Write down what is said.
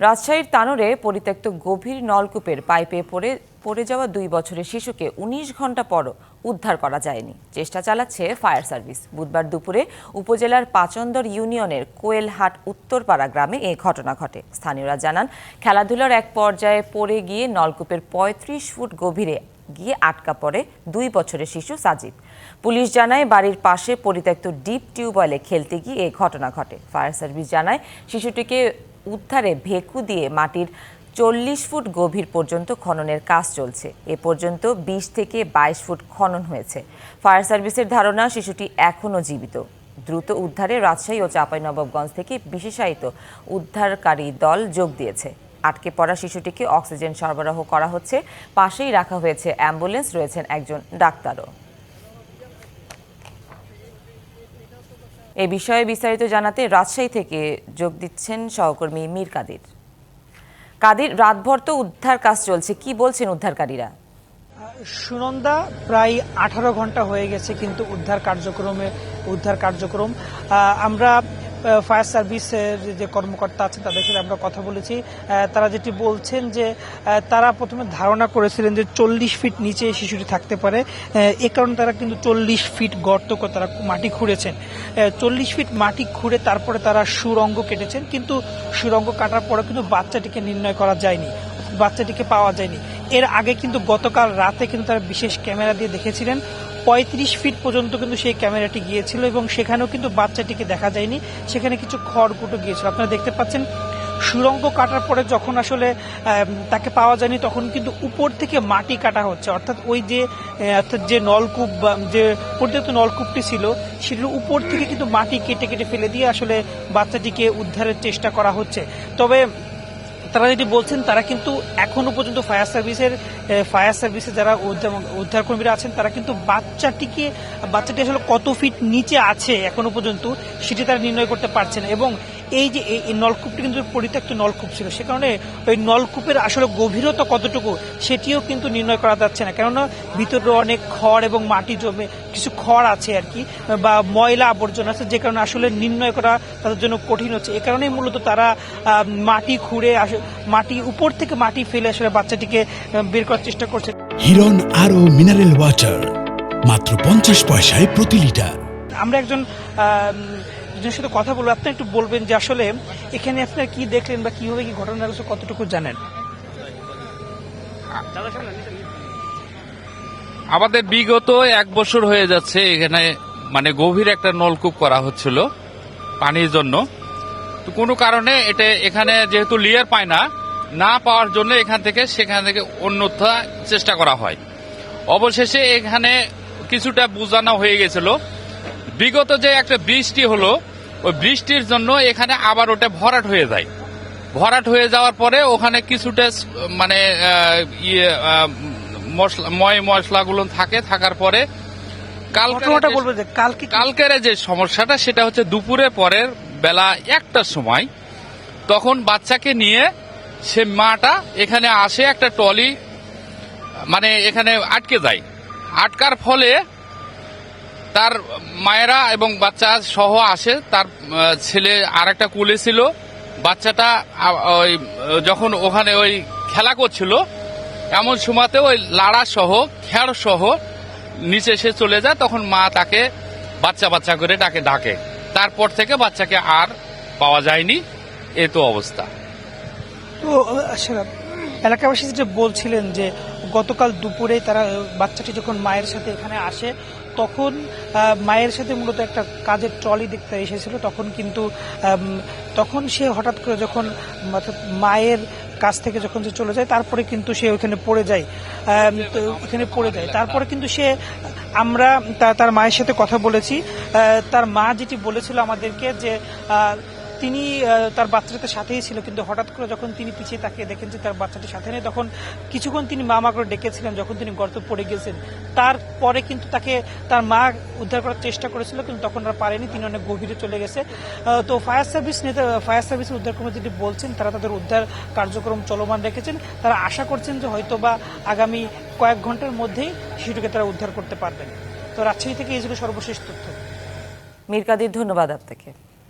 রাজশাহীর তানোরে পরিত্যক্ত গভীর নলকূপের পাইপে পড়ে যাওয়া 2 বছরের শিশুকে 19 ঘন্টা পরও উদ্ধার করা যায়নি। চেষ্টা চালাচ্ছে ফায়ার সার্ভিস। বুধবার দুপুরে উপজেলার পাচন্দর ইউনিয়নের কোয়েলহাট উত্তরপাড়া গ্রামে এই ঘটনা ঘটে। স্থানীয়রা জানান, খেলাধুলার এক পর্যায়ে পড়ে গিয়ে নলকূপের 35 ফুট গভীরে গিয়ে আটকা পড়ে 2 বছরের শিশু সাজিদ। পুলিশ জানায়, বাড়ির পাশে পরিত্যক্ত ডিপ টিউবওয়েলে খেলতে গিয়ে এই ঘটনা ঘটে। ফায়ার সার্ভিস জানায়, শিশুটিকে উদ্ধারে ভেকু দিয়ে মাটির 40 ফুট গভীর পর্যন্ত খননের কাজ চলছে। এ পর্যন্ত 20 থেকে 22 ফুট খনন হয়েছে। ফায়ার সার্ভিসের ধারণা, শিশুটি এখনও জীবিত। দ্রুত উদ্ধারে রাজশাহী ও চাঁপাইনবাবগঞ্জ থেকে বিশেষায়িত উদ্ধারকারী দল যোগ দিয়েছে। আটকে পড়া শিশুটিকে অক্সিজেন সরবরাহ করা হচ্ছে। পাশেই রাখা হয়েছে অ্যাম্বুলেন্স, রয়েছেন একজন ডাক্তারও। এই বিষয়ে বিস্তারিত জানাতে রাজশাহী থেকে যোগ দিচ্ছেন সহকর্মী মীর কাদির। কাদির, রাতভর তো উদ্ধার কাজ চলছে, কি বলছেন উদ্ধারকারীরা? সুনন্দা, প্রায় 18 ঘন্টা হয়ে গেছে কিন্তু উদ্ধার কার্যক্রম আমরা ফায়ার সার্ভিসের যে কর্মকর্তা আছেন তাদের সাথে আমরা কথা বলেছি। তারা যেটি বলছেন যে তারা প্রথমে ধারণা করেছিলেন যে 40 ফিট নিচে শিশুটি থাকতে পারে। এ কারণে তারা কিন্তু 40 ফিট গর্ত করে তারা মাটি খুঁড়েছেন। 40 ফিট মাটি খুঁড়ে তারপরে তারা সুড়ঙ্গ কেটেছেন, কিন্তু সুড়ঙ্গ কাটার পরে কিন্তু বাচ্চাটিকে নির্ণয় করা যায়নি, বাচ্চাটিকে পাওয়া যায়নি। এর আগে কিন্তু গতকাল রাতে কিন্তু তারা বিশেষ ক্যামেরা দিয়ে দেখেছিলেন 35 ফিট পর্যন্ত কিন্তু সেই ক্যামেরাটি গিয়েছিল এবং সেখানেও কিন্তু বাচ্চাটিকে দেখা যায়নি। সেখানে কিছু খড়কুটো গিয়েছিল। আপনারা দেখতে পাচ্ছেন, সুড়ঙ্গ কাটার পরে যখন আসলে তাকে পাওয়া যায়নি তখন কিন্তু উপর থেকে মাটি কাটা হচ্ছে, অর্থাৎ ওই যে নলকূপ, যে পরিত্যক্ত নলকূপটি ছিল সেটির উপর থেকে কিন্তু মাটি কেটে কেটে ফেলে দিয়ে আসলে বাচ্চাটিকে উদ্ধারের চেষ্টা করা হচ্ছে। তবে তারা যেটি বলছেন, তারা কিন্তু এখনো পর্যন্ত ফায়ার সার্ভিসে যারা উদ্ধারকর্মীরা আছেন তারা কিন্তু বাচ্চাটি আসলে কত ফিট নিচে আছে এখনো পর্যন্ত সেটি তারা নির্ণয় করতে পারছে না। এবং এই যে এই নলকূপটি কিন্তু পরিত্যক্ত নলকূপ ছিল, সে কারণে ওই নলকূপের আসলে গভীরতা কতটুকু সেটিও কিন্তু নির্ণয় করা যাচ্ছে না, কেননা ভিতরে অনেক খড় এবং মাটি জমে কিছু খড় আছে আর কি, বা ময়লা আবর্জনা আছে, যে কারণে আসলে নির্ণয় করা তাদের জন্য কঠিন হচ্ছে। এ কারণেই মূলত তারা মাটি খুঁড়ে উপর থেকে মাটি ফেলে আসলে বাচ্চাটিকে বের করার চেষ্টা করছে। হিরন আরো মিনারেল ওয়াটার মাত্র 50 পয়সায় প্রতি লিটার। আমরা একজন সাথে কথা বলবো। আপনি একটু বলবেন যে আসলে এখানে আপনারা কি দেখলেন বা কিভাবে কি ঘটনার কতটুকু জানেন? আমাদের বিগত 1 বছর হয়ে যাচ্ছে এখানে মানে গভীর একটা নলকূপ করা হচ্ছিল পানির জন্য। তো কোনো কারণে এখানে যেহেতু লেয়ার পায় না পাওয়ার জন্য সেখান থেকে অন্যথা চেষ্টা করা হয়। অবশেষে এখানে কিছুটা বোঝানো হয়ে গেছিল। বিগত যে একটা বৃষ্টি হলো, ওই বৃষ্টির জন্য এখানে আবার ওটা ভরাট হয়ে যাওয়ার পরে ওখানে কিছুটা মানে মশলাগুলো থাকার পরে কালকের যে সমস্যাটা সেটা হচ্ছে দুপুরে পরের বেলা 1টার সময়, তখন বাচ্চাকে নিয়ে সে মাটা এখানে আসে, একটা ট্রলি মানে এখানে আটকে যায়। আটকার ফলে তার মায়েরা এবং বাচ্চা সহ আসে, তার ছেলে আর একটা কুলে ছিল। বাচ্চাটা যখন ওখানে ওই খেলা করছিল এমন সময়তে ওই লাড়া সহ খেড় সহ নিচে এসে চলে যায়। তখন মা তাকে বাচ্চা করে ডাকে। তারপর থেকে বাচ্চাকে আর পাওয়া যায়নি। এ তো অবস্থা। তো এলাকাবাসী যেটা বলছিলেন যে গতকাল দুপুরে তারা বাচ্চাটি যখন মায়ের সাথে এখানে আসে তখন মায়ের সাথে মূলত একটা কাজের ট্রলি দেখতে এসেছিল। তখন সে হঠাৎ করে যখন মায়ের কাছ থেকে যখন সে চলে যায় তারপরে কিন্তু সে ওখানে পড়ে যায়। তারপরে কিন্তু আমরা তার মায়ের সাথে কথা বলেছি। তার মা যেটি বলেছিল আমাদেরকে যে তিনি তার বাচ্চাটার সাথেই ছিল, কিন্তু হঠাৎ করে যখন তিনি পিছিয়ে তাকিয়ে দেখেন যে তার বাচ্চাটির সাথে নেই, তখন কিছুক্ষণ তিনি মা করে ডেকেছিলেন। যখন তিনি গর্তে পড়ে গেছেন তারপরে কিন্তু তার মা উদ্ধার করার চেষ্টা করেছিল, কিন্তু তখন আর পারেনি, তিনি অনেক গভীরে চলে গেছে। তো ফায়ার সার্ভিসের উদ্ধারকর্মী যেটি বলছেন, তারা তাদের উদ্ধার কার্যক্রম চলমান রেখেছেন। তারা আশা করছেন যে হয়তোবা আগামী কয়েক ঘন্টার মধ্যেই শিশুটিকে তারা উদ্ধার করতে পারবেন। তো রাজশাহী থেকে এই ছিল সর্বশেষ তথ্য। মীর কাদির, ধন্যবাদ আপনাকে।